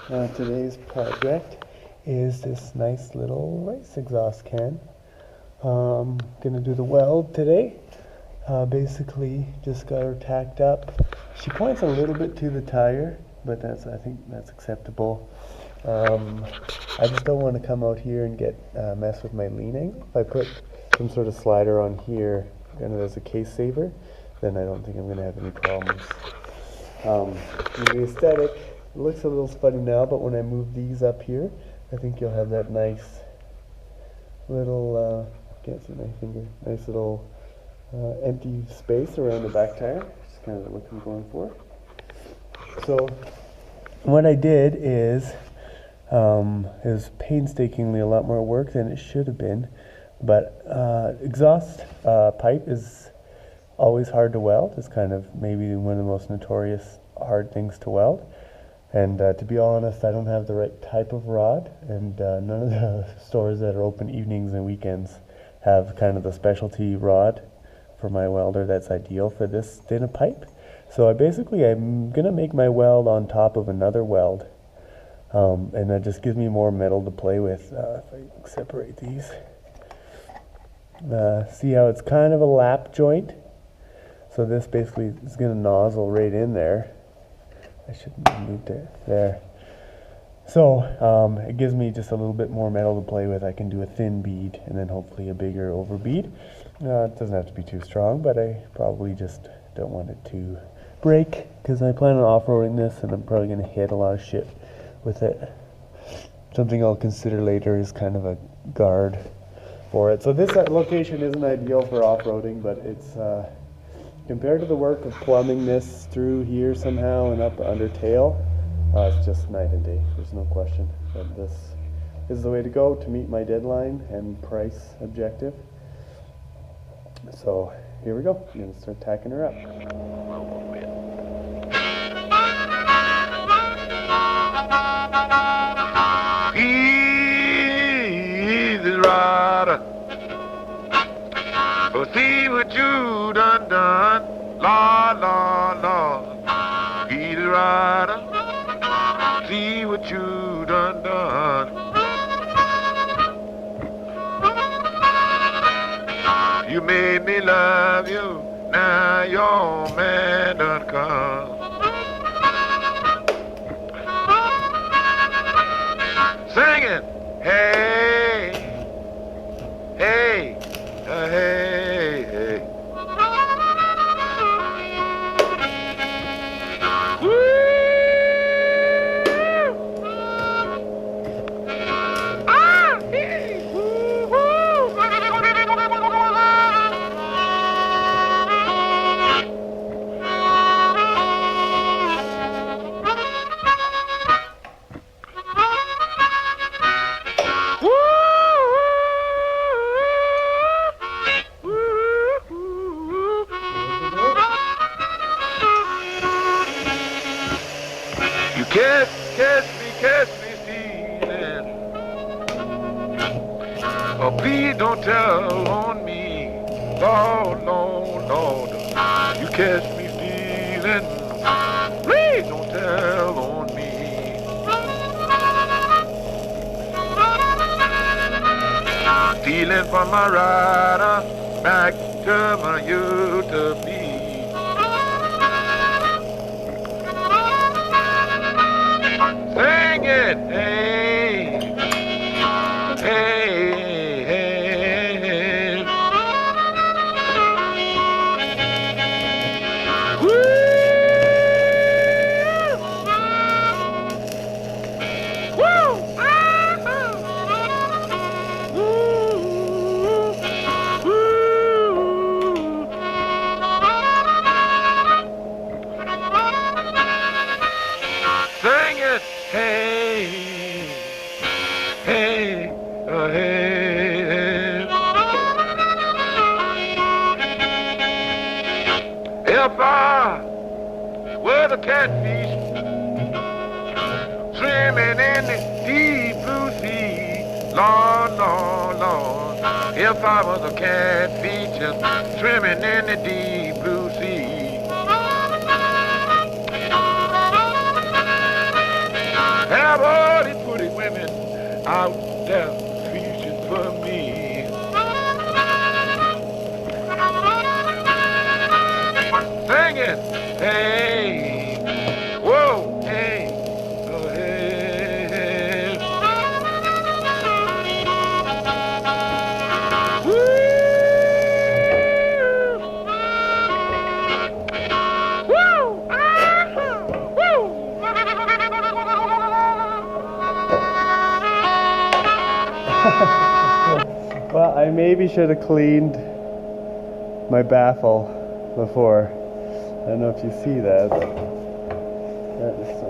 Today's project is this nice little rice exhaust can. Gonna do the weld today. Basically just got her tacked up. She points a little bit to the tire, but I think that's acceptable. I just don't want to come out here and get mess with my lean angle. If I put some sort of slider on here kind of as a case saver, then I don't think I'm gonna have any problems. The aesthetic, it looks a little funny now, but when I move these up here, I think you'll have that nice little, can't see my finger, nice little empty space around the back tire. Just kind of the look I'm going for. So what I did is, it was painstakingly a lot more work than it should have been, but exhaust pipe is always hard to weld. It's kind of maybe one of the most notorious hard things to weld. And to be honest, I don't have the right type of rod, and none of the stores that are open evenings and weekends have kind of the specialty rod for my welder that's ideal for this thin a pipe. So I'm gonna make my weld on top of another weld, and that just gives me more metal to play with. If I separate these, see how it's kind of a lap joint. So this basically is gonna nozzle right in there. I should move it there. So it gives me just a little bit more metal to play with. I can do a thin bead and then hopefully a bigger over bead. It doesn't have to be too strong, but I probably just don't want it to break because I plan on off-roading this and I'm probably going to hit a lot of shit with it. Something I'll consider later is kind of a guard for it. So this location isn't ideal for off-roading, but it's compared to the work of plumbing this through here somehow and up under tail, it's just night and day. There's no question. But this is the way to go to meet my deadline and price objective. So here we go. I'm going to start tacking her up. Easy rider. Oh, see what you done, Lord, Lord, Lord. Easy rider. See what you done. You made me love you, now your man done come. Singing, hey, hey, hey, hey. You catch me stealing. Oh, please don't tell on me, Lord, Lord, Lord. You catch me stealing. Please don't tell on me. Stealing from my rider back to my utopia. Sing it, hey, hey, hey. Woo! Woo! Sing it, hey, hey, hey. If I were the catfish swimming in the deep blue sea, Lord, Lord, Lord. If I was a catfish swimming in the deep blue sea. have all these pretty women out there fishing for me. Singing, hey, whoa, hey, oh, hey, hey. Woo! Woo! Woo! Well, I maybe should have cleaned my baffle before. I don't know if you see that. That is